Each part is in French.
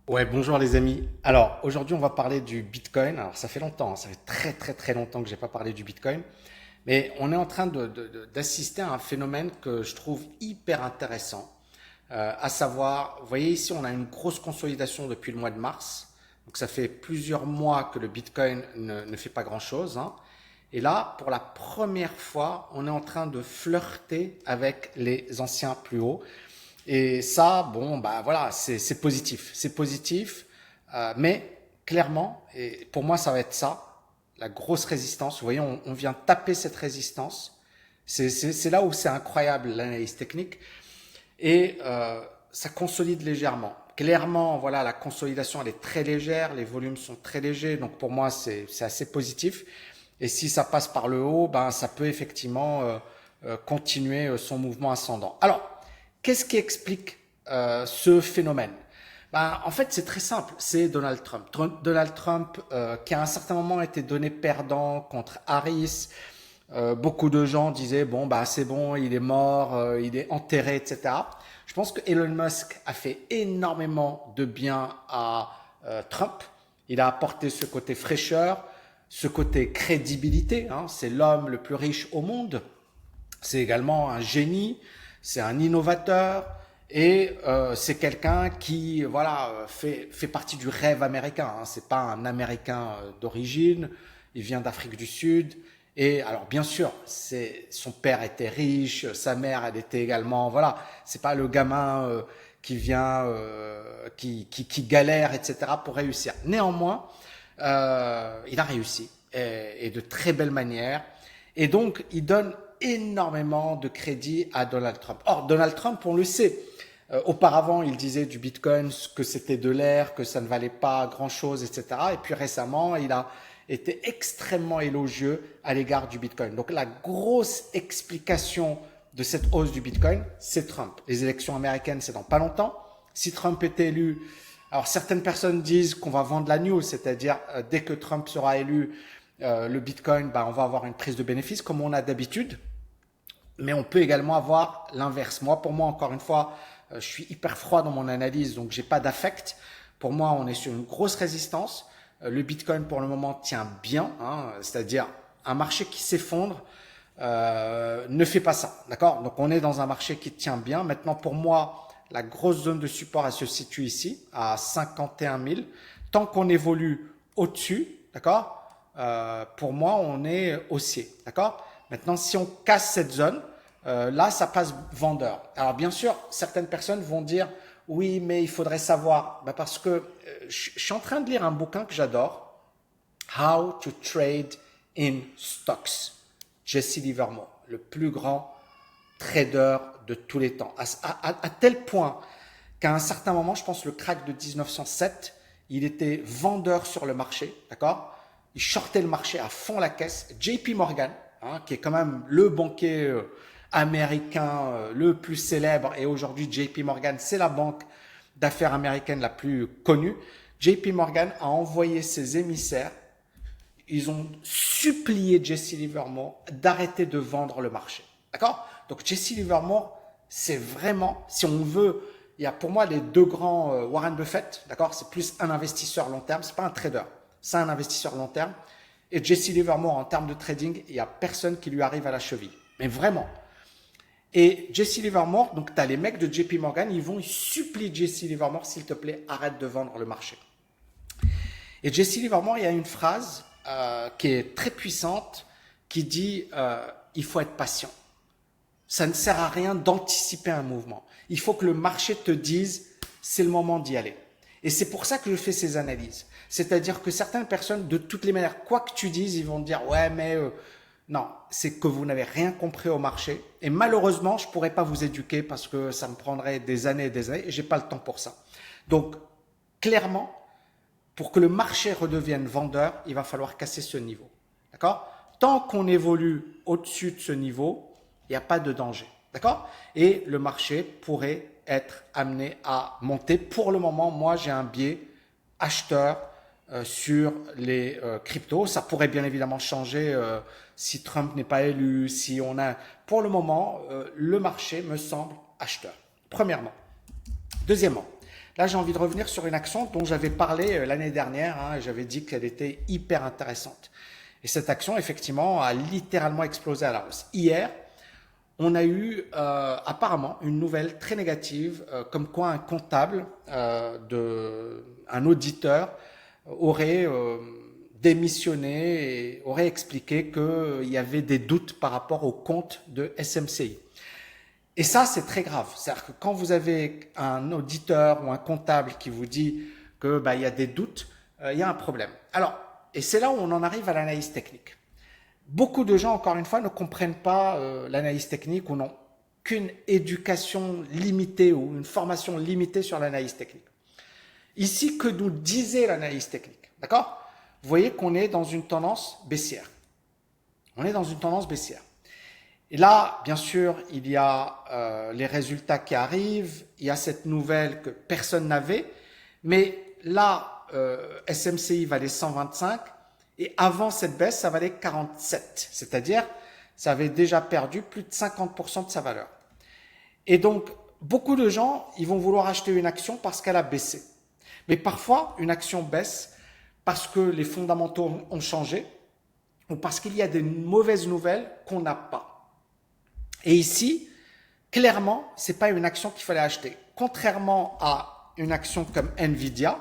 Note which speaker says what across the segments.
Speaker 1: Ouais, bonjour les amis. Alors, aujourd'hui, on va parler du Bitcoin. Alors, ça fait longtemps, hein, ça fait très très très longtemps que j'ai pas parlé du Bitcoin. Mais on est en train d'assister à un phénomène que je trouve hyper intéressant. À savoir, vous voyez ici, on a une grosse consolidation depuis le mois de mars. Donc, ça fait plusieurs mois que le Bitcoin ne fait pas grand-chose, hein. Et là, pour la première fois, on est en train de flirter avec les anciens plus hauts. Et ça, bon, bah voilà, c'est positif. C'est positif, mais clairement, et pour moi, ça va être ça, la grosse résistance. Vous voyez, on vient taper cette résistance. C'est là où c'est incroyable l'analyse technique. Et ça consolide légèrement. Clairement, voilà, la consolidation, elle est très légère, les volumes sont très légers, donc pour moi, c'est assez positif. Et si ça passe par le haut, ben, ça peut effectivement continuer son mouvement ascendant. Alors, qu'est-ce qui explique ce phénomène? Ben, en fait, c'est très simple, c'est Donald Trump. Donald Trump, qui à un certain moment était donné perdant contre Harris. Beaucoup de gens disaient, bon, bah, c'est bon, il est mort, il est enterré, etc. Je pense que Elon Musk a fait énormément de bien à Trump. Il a apporté ce côté fraîcheur, ce côté crédibilité, hein. C'est l'homme le plus riche au monde. C'est également un génie, c'est un innovateur et c'est quelqu'un qui voilà fait partie du rêve américain, hein. C'est pas un Américain d'origine, il vient d'Afrique du Sud. Et alors bien sûr, son père était riche, sa mère elle était également voilà, c'est pas le gamin qui vient qui galère etc pour réussir. Néanmoins, il a réussi et de très belle manière. Et donc, il donne énormément de crédit à Donald Trump. Or, Donald Trump, on le sait, auparavant, il disait du Bitcoin que c'était de l'air, que ça ne valait pas grand-chose, etc. Et puis récemment, il a été extrêmement élogieux à l'égard du Bitcoin. Donc, la grosse explication de cette hausse du Bitcoin, c'est Trump. Les élections américaines, c'est dans pas longtemps. Si Trump est élu, alors certaines personnes disent qu'on va vendre la news, c'est-à-dire dès que Trump sera élu, le Bitcoin, bah, on va avoir une prise de bénéfice comme on a d'habitude, mais on peut également avoir l'inverse. Moi, pour moi, encore une fois, je suis hyper froid dans mon analyse, donc j'ai pas d'affect. Pour moi, on est sur une grosse résistance. Le Bitcoin, pour le moment, tient bien, hein, c'est-à-dire un marché qui s'effondre ne fait pas ça, d'accord? Donc, on est dans un marché qui tient bien. Maintenant, pour moi, la grosse zone de support, elle se situe ici, à 51 000. Tant qu'on évolue au-dessus, d'accord? Pour moi, on est haussier, d'accord? Maintenant, si on casse cette zone, là, ça passe vendeur. Alors, bien sûr, certaines personnes vont dire, oui, mais il faudrait savoir, bah, parce que je suis en train de lire un bouquin que j'adore, How to Trade in Stocks, Jesse Livermore, le plus grand trader de tous les temps. À tel point qu'à un certain moment, je pense le crack de 1907, il était vendeur sur le marché, d'accord? Il shortait le marché à fond la caisse. JP Morgan, hein, qui est quand même le banquier américain le plus célèbre, et aujourd'hui JP Morgan, c'est la banque d'affaires américaine la plus connue. JP Morgan a envoyé ses émissaires, ils ont supplié Jesse Livermore d'arrêter de vendre le marché. D'accord? Donc Jesse Livermore, c'est vraiment, si on veut, il y a pour moi les deux grands Warren Buffett, d'accord? C'est plus un investisseur long terme, c'est pas un trader, c'est un investisseur long terme. Et Jesse Livermore, en termes de trading, il n'y a personne qui lui arrive à la cheville. Mais vraiment. Et Jesse Livermore, donc tu as les mecs de JP Morgan, ils supplient Jesse Livermore, s'il te plaît, arrête de vendre le marché. Et Jesse Livermore, il y a une phrase qui est très puissante qui dit il faut être patient. Ça ne sert à rien d'anticiper un mouvement. Il faut que le marché te dise c'est le moment d'y aller. Et c'est pour ça que je fais ces analyses. C'est-à-dire que certaines personnes, de toutes les manières, quoi que tu dises, ils vont te dire ouais mais non, c'est que vous n'avez rien compris au marché. Et malheureusement, je ne pourrais pas vous éduquer parce que ça me prendrait des années et des années et j'ai pas le temps pour ça. Donc clairement, pour que le marché redevienne vendeur, il va falloir casser ce niveau. D'accord? Tant qu'on évolue au-dessus de ce niveau, il n'y a pas de danger. D'accord? Et le marché pourrait être amené à monter. Pour le moment, moi, j'ai un biais acheteur sur les cryptos. Ça pourrait bien évidemment changer si Trump n'est pas élu, si on a... Pour le moment, le marché me semble acheteur. Premièrement. Deuxièmement, Là, j'ai envie de revenir sur une action dont j'avais parlé l'année dernière. Hein, j'avais dit qu'elle était hyper intéressante. Et cette action, effectivement, a littéralement explosé à la hausse. Hier, on a eu apparemment une nouvelle très négative, comme quoi un comptable, un auditeur, aurait démissionné et aurait expliqué qu'il y avait des doutes par rapport au compte de SMCI. Et ça, c'est très grave. C'est-à-dire que quand vous avez un auditeur ou un comptable qui vous dit que il y a des doutes, il y a un problème. Alors, et c'est là où on en arrive à l'analyse technique. Beaucoup de gens, encore une fois, ne comprennent pas l'analyse technique ou n'ont qu'une éducation limitée ou une formation limitée sur l'analyse technique. Ici, que nous disait l'analyse technique? D'accord? Vous voyez qu'on est dans une tendance baissière. On est dans une tendance baissière. Et là, bien sûr, il y a les résultats qui arrivent, il y a cette nouvelle que personne n'avait, mais là, SMCI valait 125 et avant cette baisse, ça valait 47, c'est-à-dire ça avait déjà perdu plus de 50% de sa valeur. Et donc, beaucoup de gens, ils vont vouloir acheter une action parce qu'elle a baissé. Mais parfois, une action baisse parce que les fondamentaux ont changé ou parce qu'il y a des mauvaises nouvelles qu'on n'a pas. Et ici, clairement, c'est pas une action qu'il fallait acheter. Contrairement à une action comme Nvidia,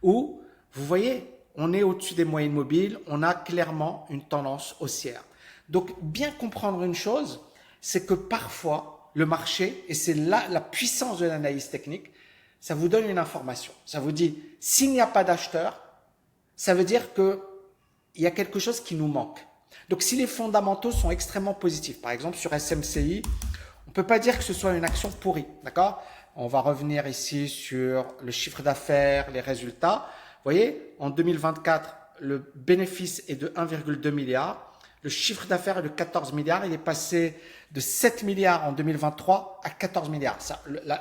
Speaker 1: où, vous voyez, on est au-dessus des moyennes mobiles, on a clairement une tendance haussière. Donc, bien comprendre une chose, c'est que parfois, le marché, et c'est là la puissance de l'analyse technique, ça vous donne une information. Ça vous dit, s'il n'y a pas d'acheteur, ça veut dire qu'il y a quelque chose qui nous manque. Donc, si les fondamentaux sont extrêmement positifs, par exemple sur SMCI, on ne peut pas dire que ce soit une action pourrie, d'accord? On va revenir ici sur le chiffre d'affaires, les résultats. Vous voyez, en 2024, le bénéfice est de 1,2 milliard. Le chiffre d'affaires est de 14 milliards. Il est passé de 7 milliards en 2023 à 14 milliards.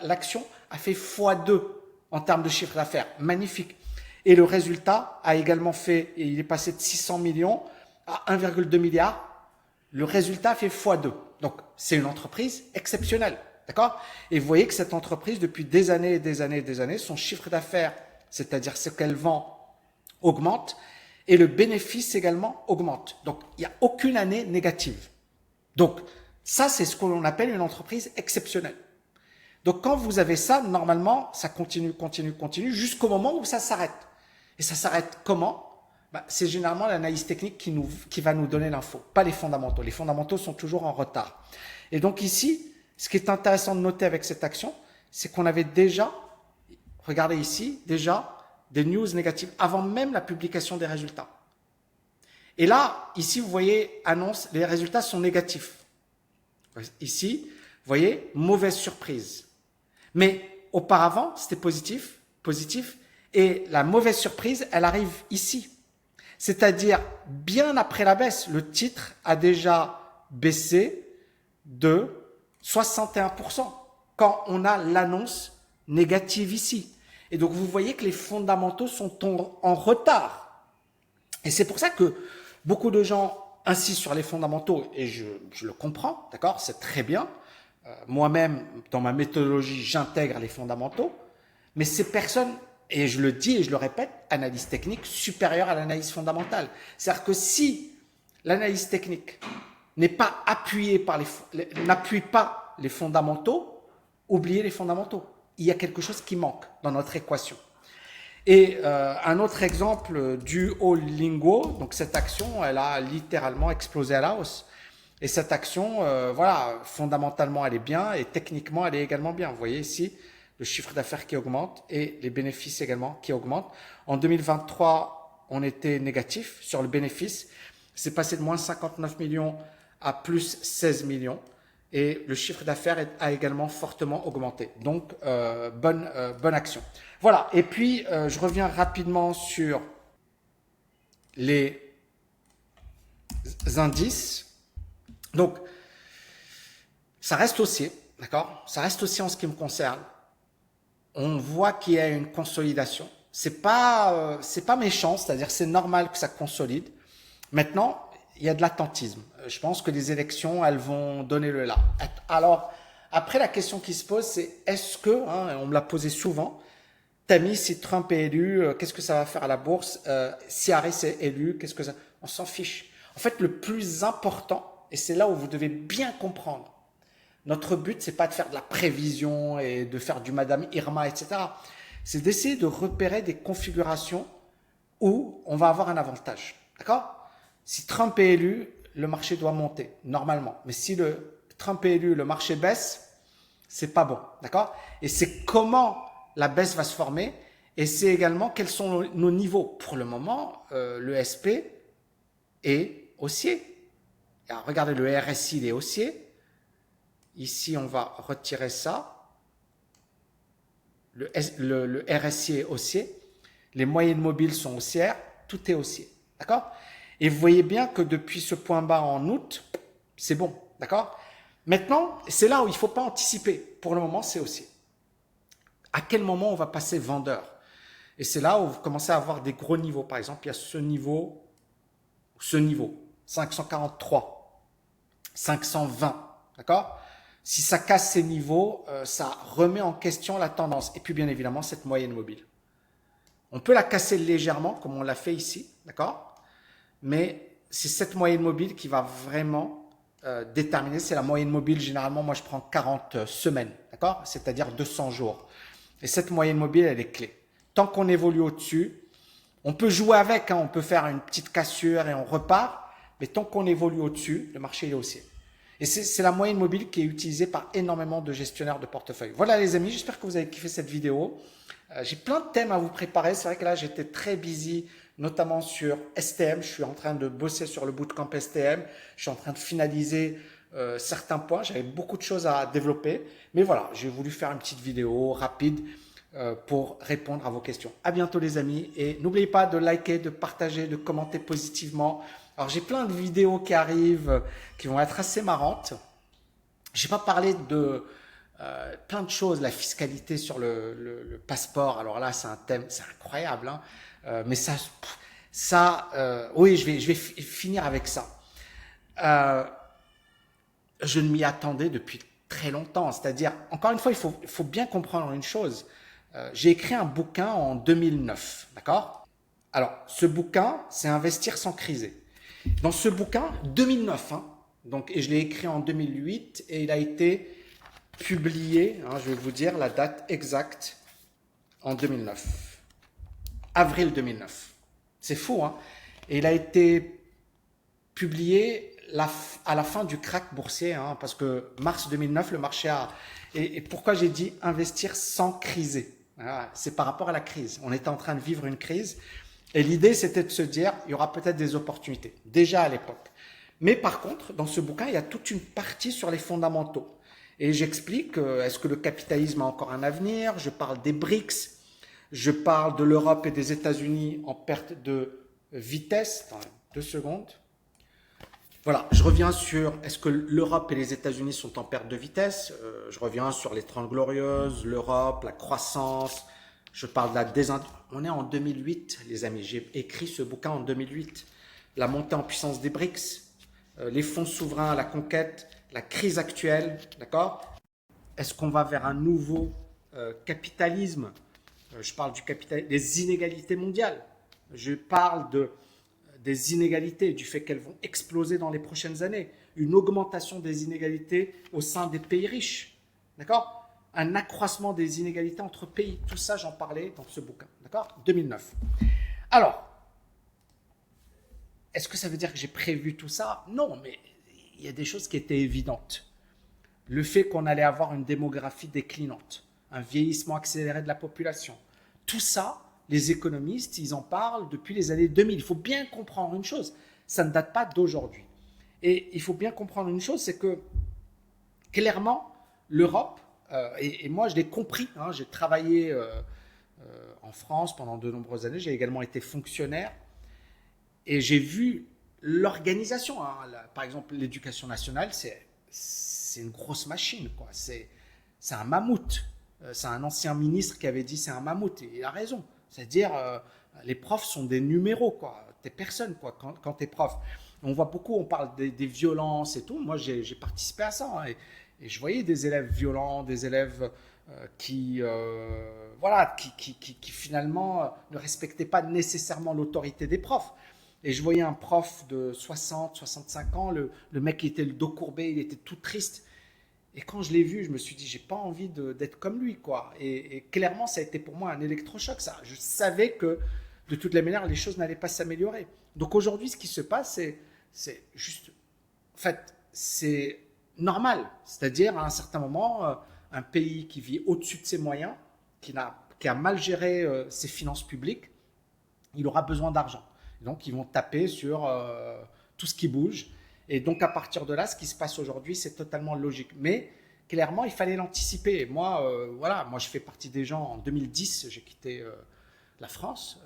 Speaker 1: L'action a fait x2 en termes de chiffre d'affaires. Magnifique. Et le résultat a également fait, et il est passé de 600 millions à 1,2 milliard, le résultat fait x2. Donc, c'est une entreprise exceptionnelle, d'accord? Et vous voyez que cette entreprise, depuis des années et des années et des années, son chiffre d'affaires, c'est-à-dire ce qu'elle vend, augmente et le bénéfice également augmente. Donc, il n'y a aucune année négative. Donc, ça, c'est ce qu'on appelle une entreprise exceptionnelle. Donc, quand vous avez ça, normalement, ça continue jusqu'au moment où ça s'arrête. Et ça s'arrête comment? C'est généralement l'analyse technique qui va nous donner l'info, pas les fondamentaux. Les fondamentaux sont toujours en retard. Et donc ici, ce qui est intéressant de noter avec cette action, c'est qu'on avait déjà, regardez ici, déjà des news négatives avant même la publication des résultats. Et là, ici, vous voyez, annonce, les résultats sont négatifs. Ici, vous voyez, mauvaise surprise. Mais auparavant, c'était positif, et la mauvaise surprise, elle arrive ici. C'est-à-dire, bien après la baisse, le titre a déjà baissé de 61% quand on a l'annonce négative ici. Et donc, vous voyez que les fondamentaux sont en retard. Et c'est pour ça que beaucoup de gens insistent sur les fondamentaux, et je le comprends, d'accord, c'est très bien. Moi-même, dans ma méthodologie, j'intègre les fondamentaux, mais ces personnes... Et je le dis et je le répète, analyse technique supérieure à l'analyse fondamentale. C'est-à-dire que si l'analyse technique n'est pas appuyée par n'appuie pas les fondamentaux, oubliez les fondamentaux. Il y a quelque chose qui manque dans notre équation. Et un autre exemple du Lingo, donc cette action, elle a littéralement explosé à la hausse. Et cette action, voilà, fondamentalement, elle est bien et techniquement, elle est également bien. Vous voyez ici, le chiffre d'affaires qui augmente et les bénéfices également qui augmentent. En 2023, on était négatif sur le bénéfice. C'est passé de moins 59 millions à plus 16 millions. Et le chiffre d'affaires a également fortement augmenté. Donc, bonne action. Voilà. Et puis, je reviens rapidement sur les indices. Donc, ça reste haussier, d'accord? Ça reste haussier en ce qui me concerne. On voit qu'il y a une consolidation. C'est pas méchant, c'est-à-dire c'est normal que ça consolide. Maintenant, il y a de l'attentisme. Je pense que les élections, elles vont donner le là. Alors, après, la question qui se pose, c'est est-ce que, on me l'a posé souvent, t'as mis si Trump est élu, qu'est-ce que ça va faire à la bourse? Si Harris est élu, qu'est-ce que ça... On s'en fiche. En fait, le plus important, et c'est là où vous devez bien comprendre, notre but, c'est pas de faire de la prévision et de faire du Madame Irma, etc. C'est d'essayer de repérer des configurations où on va avoir un avantage. D'accord? Si Trump est élu, le marché doit monter, normalement. Mais si Trump est élu, le marché baisse, c'est pas bon. D'accord? Et c'est comment la baisse va se former et c'est également quels sont nos niveaux. Pour le moment, le SP est haussier. Alors, regardez, le RSI, il est haussier. Ici, on va retirer ça. Le RSI est haussier. Les moyennes mobiles sont haussières. Tout est haussier. D'accord? Et vous voyez bien que depuis ce point bas en août, c'est bon. D'accord? Maintenant, c'est là où il ne faut pas anticiper. Pour le moment, c'est haussier. À quel moment on va passer vendeur? Et c'est là où vous commencez à avoir des gros niveaux. Par exemple, il y a ce niveau, 543, 520. D'accord? Si ça casse ces niveaux, ça remet en question la tendance. Et puis, bien évidemment, cette moyenne mobile. On peut la casser légèrement, comme on l'a fait ici, d'accord? Mais c'est cette moyenne mobile qui va vraiment déterminer. C'est la moyenne mobile, généralement, moi, je prends 40 semaines, d'accord? C'est-à-dire 200 jours. Et cette moyenne mobile, elle est clé. Tant qu'on évolue au-dessus, on peut jouer avec, hein, on peut faire une petite cassure et on repart. Mais tant qu'on évolue au-dessus, le marché est haussier. Et c'est la moyenne mobile qui est utilisée par énormément de gestionnaires de portefeuille. Voilà les amis, j'espère que vous avez kiffé cette vidéo. J'ai plein de thèmes à vous préparer. C'est vrai que là, j'étais très busy, notamment sur STM. Je suis en train de bosser sur le bootcamp STM. Je suis en train de finaliser certains points. J'avais beaucoup de choses à développer. Mais voilà, j'ai voulu faire une petite vidéo rapide pour répondre à vos questions. À bientôt les amis. Et n'oubliez pas de liker, de partager, de commenter positivement. Alors, j'ai plein de vidéos qui arrivent qui vont être assez marrantes. Je n'ai pas parlé de plein de choses, la fiscalité sur le passeport. Alors là, c'est un thème, c'est incroyable. Hein. Mais oui, je vais finir avec ça. Je ne m'y attendais depuis très longtemps. C'est-à-dire, encore une fois, il faut bien comprendre une chose. J'ai écrit un bouquin en 2009, d'accord? Alors, ce bouquin, c'est Investir sans criser. Dans ce bouquin, 2009, hein, donc, et je l'ai écrit en 2008 et il a été publié, hein, je vais vous dire la date exacte, en 2009, avril 2009. C'est fou, hein? Et il a été publié à la fin du krach boursier, hein, parce que mars 2009, le marché a... Et pourquoi j'ai dit investir sans criser? Voilà, c'est par rapport à la crise. On était en train de vivre une crise. Et l'idée, c'était de se dire, il y aura peut-être des opportunités, déjà à l'époque. Mais par contre, dans ce bouquin, il y a toute une partie sur les fondamentaux. Et j'explique, est-ce que le capitalisme a encore un avenir? Je parle des BRICS, je parle de l'Europe et des États-Unis en perte de vitesse. Attends, 2 secondes. Voilà, je reviens sur, est-ce que l'Europe et les États-Unis sont en perte de vitesse? Je reviens sur les 30 glorieuses, l'Europe, la croissance. Je parle de la désindustrialisation. On est en 2008, les amis. J'ai écrit ce bouquin en 2008. La montée en puissance des BRICS, les fonds souverains à la conquête, la crise actuelle, d'accord? Est-ce qu'on va vers un nouveau capitalisme? Je parle du capitalisme, des inégalités mondiales. Je parle des inégalités, du fait qu'elles vont exploser dans les prochaines années. Une augmentation des inégalités au sein des pays riches, d'accord? Un accroissement des inégalités entre pays. Tout ça, j'en parlais dans ce bouquin, d'accord? 2009. Alors, est-ce que ça veut dire que j'ai prévu tout ça? Non, mais il y a des choses qui étaient évidentes. Le fait qu'on allait avoir une démographie déclinante, un vieillissement accéléré de la population. Tout ça, les économistes, ils en parlent depuis les années 2000. Il faut bien comprendre une chose, ça ne date pas d'aujourd'hui. Et il faut bien comprendre une chose, c'est que clairement, l'Europe, et moi je l'ai compris, hein, j'ai travaillé en France pendant de nombreuses années, j'ai également été fonctionnaire, et j'ai vu l'organisation. Hein, par exemple, l'éducation nationale, c'est une grosse machine, quoi. C'est un mammouth. C'est un ancien ministre qui avait dit c'est un mammouth, et il a raison. C'est-à-dire, les profs sont des numéros, quoi. T'es personne, quoi, quand t'es prof. On voit beaucoup, on parle des violences et tout. Moi, j'ai participé à ça, hein, et je voyais des élèves violents, des élèves qui finalement ne respectaient pas nécessairement l'autorité des profs. Et je voyais un prof de 60, 65 ans, le mec qui était le dos courbé, il était tout triste. Et quand je l'ai vu, je me suis dit, j'ai pas envie d'être comme lui, quoi. Et clairement, ça a été pour moi un électrochoc, ça. Je savais que de toutes les manières, les choses n'allaient pas s'améliorer. Donc aujourd'hui, ce qui se passe, c'est juste, en fait, c'est normal. C'est-à-dire, à un certain moment, un pays qui vit au-dessus de ses moyens, qui a mal géré ses finances publiques, il aura besoin d'argent. Donc, ils vont taper sur tout ce qui bouge. Et donc, à partir de là, ce qui se passe aujourd'hui, c'est totalement logique. Mais clairement, il fallait l'anticiper. Moi, moi, je fais partie des gens. En 2010, j'ai quitté la France,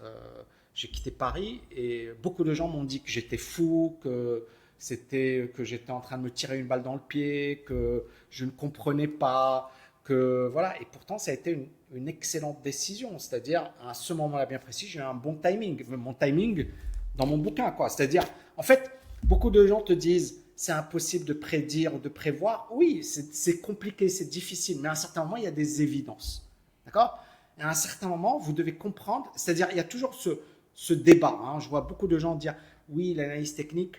Speaker 1: j'ai quitté Paris, et beaucoup de gens m'ont dit que j'étais fou, que j'étais en train de me tirer une balle dans le pied, que je ne comprenais pas, que voilà. Et pourtant, ça a été une excellente décision. C'est-à-dire, à ce moment-là bien précis, j'ai eu un bon timing. Mon timing dans mon bouquin, quoi. C'est-à-dire, en fait, beaucoup de gens te disent c'est impossible de prédire, de prévoir. Oui, c'est compliqué, c'est difficile, mais à un certain moment, il y a des évidences. D'accord? Et à un certain moment, vous devez comprendre, c'est-à-dire, il y a toujours ce débat. Hein. Je vois beaucoup de gens dire oui, l'analyse technique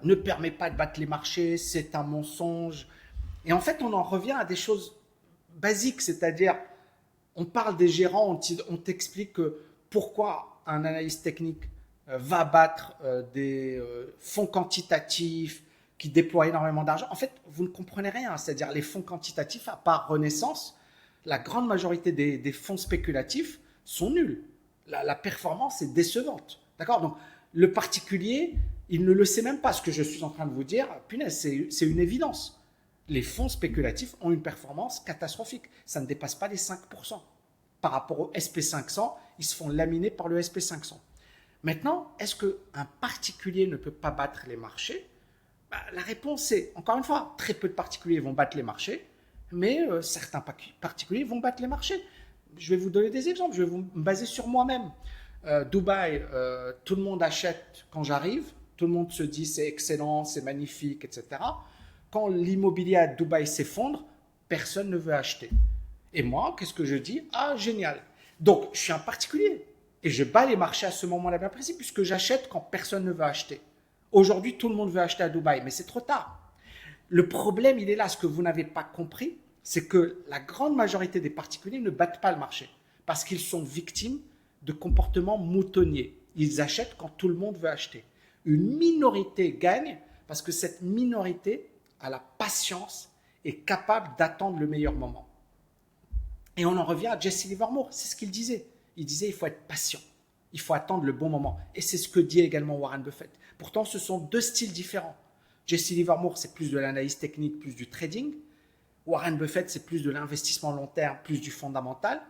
Speaker 1: ne permet pas de battre les marchés, c'est un mensonge. Et en fait, on en revient à des choses basiques, c'est-à-dire, on parle des gérants, on t'explique pourquoi un analyste technique va battre des fonds quantitatifs qui déploient énormément d'argent. En fait, vous ne comprenez rien. C'est-à-dire, les fonds quantitatifs, à part Renaissance, la grande majorité des fonds spéculatifs sont nuls. La performance est décevante. D'accord? Donc, le particulier, il ne le sait même pas. Ce que je suis en train de vous dire, punaise, c'est une évidence. Les fonds spéculatifs ont une performance catastrophique. Ça ne dépasse pas les 5%. Par rapport au SP500, ils se font laminer par le SP500. Maintenant, est-ce qu'un particulier ne peut pas battre les marchés? La réponse est, encore une fois, très peu de particuliers vont battre les marchés, mais certains particuliers vont battre les marchés. Je vais vous donner des exemples, je vais me baser sur moi-même. Dubaï, tout le monde achète quand j'arrive, tout le monde se dit c'est excellent, c'est magnifique, etc. Quand l'immobilier à Dubaï s'effondre, personne ne veut acheter. Et moi, qu'est-ce que je dis? Ah, génial. Donc, je suis un particulier. Et je bats les marchés à ce moment-là bien précis, puisque j'achète quand personne ne veut acheter. Aujourd'hui, tout le monde veut acheter à Dubaï, mais c'est trop tard. Le problème, il est là. Ce que vous n'avez pas compris, c'est que la grande majorité des particuliers ne battent pas le marché, parce qu'ils sont victimes de comportements moutonniers. Ils achètent quand tout le monde veut acheter. Une minorité gagne, parce que cette minorité a la patience et est capable d'attendre le meilleur moment. Et on en revient à Jesse Livermore, c'est ce qu'il disait. Il disait il faut être patient, il faut attendre le bon moment. Et c'est ce que dit également Warren Buffett. Pourtant, ce sont deux styles différents. Jesse Livermore, c'est plus de l'analyse technique, plus du trading. Warren Buffett, c'est plus de l'investissement long terme, plus du fondamental.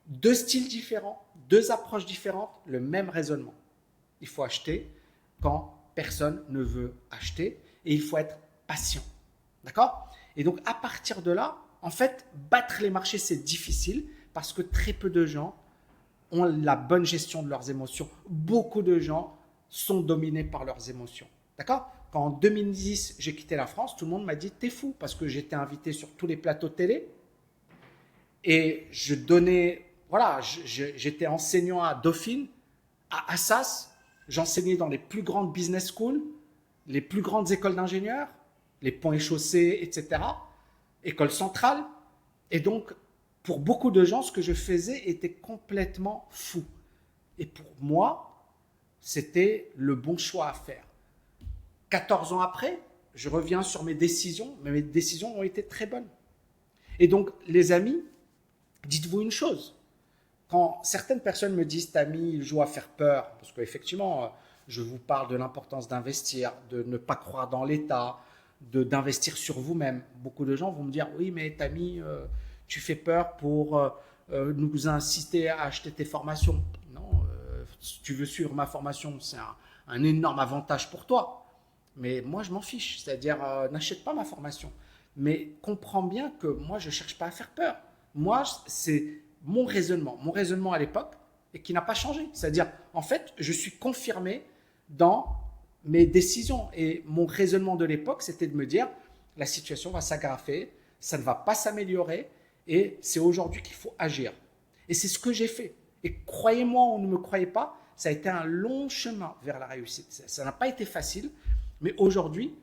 Speaker 1: Deux styles différents, deux approches différentes, le même raisonnement. Il faut acheter quand personne ne veut acheter et il faut être patient. D'accord? Et donc, à partir de là, en fait, battre les marchés, c'est difficile parce que très peu de gens ont la bonne gestion de leurs émotions. Beaucoup de gens sont dominés par leurs émotions. D'accord? Quand en 2010, j'ai quitté la France, tout le monde m'a dit « t'es fou » parce que j'étais invité sur tous les plateaux télé et je donnais, voilà, j'étais enseignant à Dauphine, à Assas, j'enseignais dans les plus grandes business schools, les plus grandes écoles d'ingénieurs, les ponts et chaussées, etc., école centrale. Et donc, pour beaucoup de gens, ce que je faisais était complètement fou. Et pour moi, c'était le bon choix à faire. 14 ans après, je reviens sur mes décisions, mais mes décisions ont été très bonnes. Et donc, les amis, dites-vous une chose. Quand certaines personnes me disent « Tami, il joue à faire peur », parce qu'effectivement, je vous parle de l'importance d'investir, de ne pas croire dans l'État, d'investir sur vous-même. Beaucoup de gens vont me dire « Oui, mais Tami, tu fais peur pour nous inciter à acheter tes formations. » Non, si tu veux suivre ma formation, c'est un énorme avantage pour toi. Mais moi, je m'en fiche. C'est-à-dire, n'achète pas ma formation. Mais comprends bien que moi, je ne cherche pas à faire peur. Moi, c'est mon raisonnement à l'époque, et qui n'a pas changé. C'est-à-dire, en fait, je suis confirmé dans mes décisions. Et mon raisonnement de l'époque, c'était de me dire, la situation va s'aggraver, ça ne va pas s'améliorer, Et c'est aujourd'hui qu'il faut agir. Et c'est ce que j'ai fait. Et croyez-moi ou ne me croyez pas, ça a été un long chemin vers la réussite. Ça n'a pas été facile, mais aujourd'hui,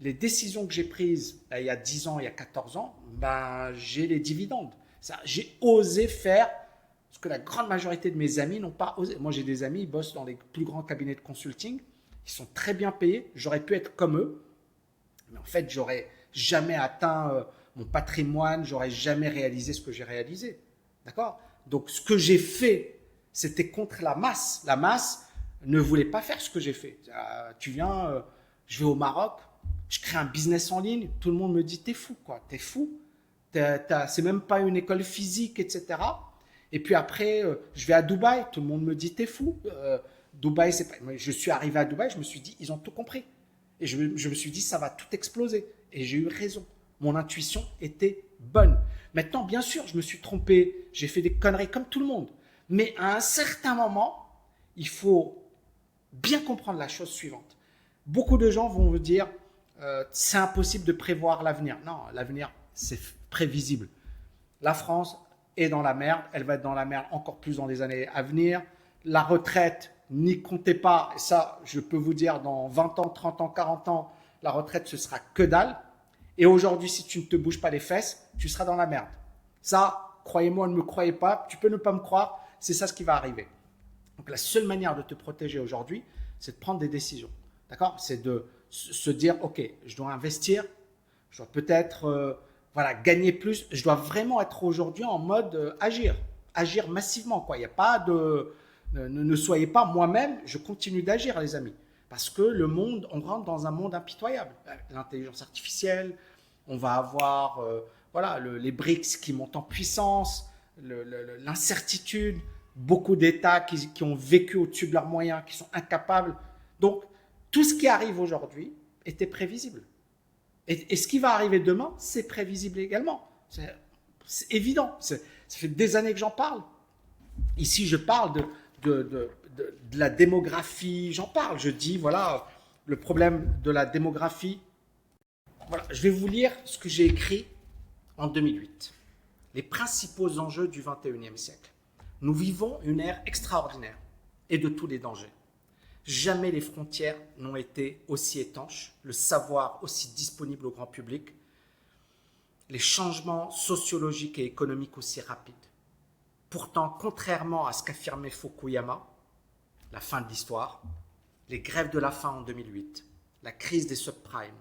Speaker 1: les décisions que j'ai prises il y a 10 ans, il y a 14 ans, ben, j'ai les dividendes. J'ai osé faire ce que la grande majorité de mes amis n'ont pas osé. Moi, j'ai des amis, ils bossent dans les plus grands cabinets de consulting, ils sont très bien payés, j'aurais pu être comme eux, mais en fait, j'aurais jamais atteint mon patrimoine, j'aurais jamais réalisé ce que j'ai réalisé. D'accord? Donc, ce que j'ai fait, c'était contre la masse. La masse ne voulait pas faire ce que j'ai fait. Tu viens, je vais au Maroc, je crée un business en ligne, tout le monde me dit, t'es fou, quoi, t'es fou. C'est même pas une école physique, etc. Et puis après, je vais à Dubaï, tout le monde me dit, t'es fou. Dubaï, c'est pas... Je suis arrivé à Dubaï, je me suis dit, ils ont tout compris. Et je me suis dit, ça va tout exploser. Et j'ai eu raison. Mon intuition était bonne. Maintenant, bien sûr, je me suis trompé, j'ai fait des conneries comme tout le monde. Mais à un certain moment, il faut bien comprendre la chose suivante. Beaucoup de gens vont vous dire, c'est impossible de prévoir l'avenir. Non, l'avenir, c'est prévisible. La France est dans la merde, elle va être dans la merde encore plus dans les années à venir. La retraite, n'y comptez pas, ça, je peux vous dire, dans 20 ans, 30 ans, 40 ans, la retraite, ce sera que dalle. Et aujourd'hui, si tu ne te bouges pas les fesses, tu seras dans la merde. Ça, croyez-moi, ne me croyez pas, tu peux ne pas me croire, c'est ça ce qui va arriver. Donc la seule manière de te protéger aujourd'hui, c'est de prendre des décisions. D'accord? C'est de se dire, ok, je dois investir, je dois peut-être gagner plus, je dois vraiment être aujourd'hui en mode agir massivement, quoi. Il n'y a pas de... Ne soyez pas moi-même, je continue d'agir, les amis. Parce que le monde, on rentre dans un monde impitoyable. L'intelligence artificielle, on va avoir les BRICS qui montent en puissance, l'incertitude, beaucoup d'États qui ont vécu au-dessus de leurs moyens, qui sont incapables. Donc, tout ce qui arrive aujourd'hui était prévisible. Et ce qui va arriver demain, c'est prévisible également. C'est évident. Ça fait des années que j'en parle. Ici, je parle de la démographie, j'en parle. Je dis, voilà, le problème de la démographie. Voilà, je vais vous lire ce que j'ai écrit en 2008. Les principaux enjeux du 21e siècle. Nous vivons une ère extraordinaire et de tous les dangers. Jamais les frontières n'ont été aussi étanches, le savoir aussi disponible au grand public, les changements sociologiques et économiques aussi rapides. Pourtant, contrairement à ce qu'affirmait Fukuyama, la fin de l'histoire, les grèves de la faim en 2008, la crise des subprimes,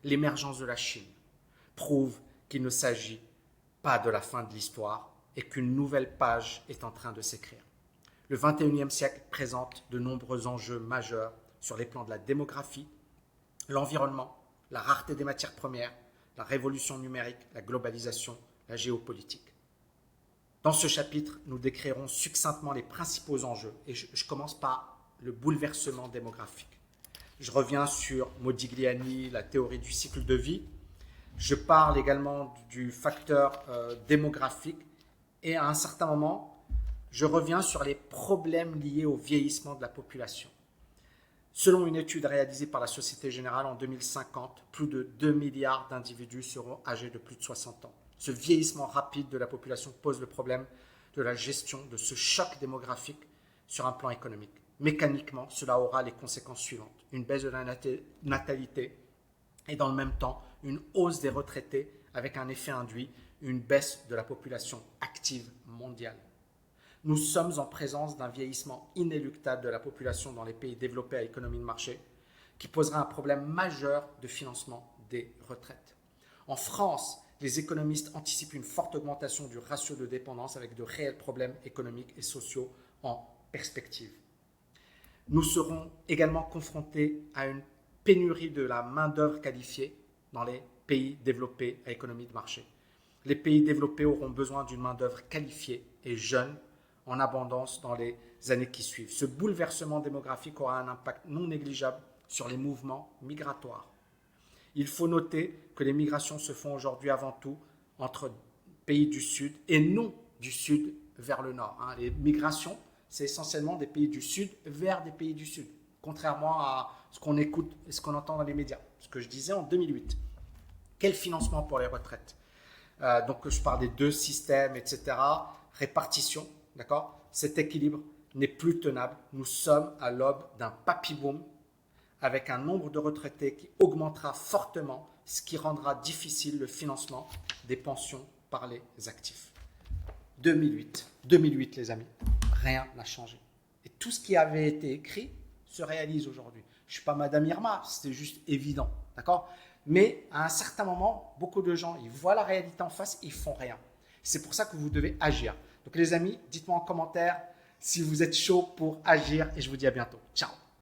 Speaker 1: l'émergence de la Chine, prouvent qu'il ne s'agit pas de la fin de l'histoire et qu'une nouvelle page est en train de s'écrire. Le 21e siècle présente de nombreux enjeux majeurs sur les plans de la démographie, l'environnement, la rareté des matières premières, la révolution numérique, la globalisation, la géopolitique. Dans ce chapitre, nous décrirons succinctement les principaux enjeux et je commence par le bouleversement démographique. Je reviens sur Modigliani, la théorie du cycle de vie. Je parle également du facteur démographique et à un certain moment, je reviens sur les problèmes liés au vieillissement de la population. Selon une étude réalisée par la Société Générale en 2050, plus de 2 milliards d'individus seront âgés de plus de 60 ans. Ce vieillissement rapide de la population pose le problème de la gestion de ce choc démographique sur un plan économique. Mécaniquement, cela aura les conséquences suivantes. Une baisse de la natalité et dans le même temps, une hausse des retraités avec un effet induit, une baisse de la population active mondiale. Nous sommes en présence d'un vieillissement inéluctable de la population dans les pays développés à économie de marché qui posera un problème majeur de financement des retraites. En France, les économistes anticipent une forte augmentation du ratio de dépendance avec de réels problèmes économiques et sociaux en perspective. Nous serons également confrontés à une pénurie de la main-d'œuvre qualifiée dans les pays développés à économie de marché. Les pays développés auront besoin d'une main-d'œuvre qualifiée et jeune en abondance dans les années qui suivent. Ce bouleversement démographique aura un impact non négligeable sur les mouvements migratoires. Il faut noter que les migrations se font aujourd'hui avant tout entre pays du Sud et non du Sud vers le Nord. Les migrations, c'est essentiellement des pays du Sud vers des pays du Sud, contrairement à ce qu'on écoute et ce qu'on entend dans les médias. Ce que je disais en 2008. Quel financement pour les retraites ? Donc, je parle des deux systèmes, etc. Répartition, d'accord? Cet équilibre n'est plus tenable. Nous sommes à l'aube d'un papy-boom avec un nombre de retraités qui augmentera fortement, ce qui rendra difficile le financement des pensions par les actifs. 2008 les amis, rien n'a changé. Et tout ce qui avait été écrit se réalise aujourd'hui. Je ne suis pas Madame Irma, c'était juste évident, d'accord? Mais à un certain moment, beaucoup de gens, ils voient la réalité en face, ils font rien. C'est pour ça que vous devez agir. Donc les amis, dites-moi en commentaire si vous êtes chaud pour agir et je vous dis à bientôt. Ciao!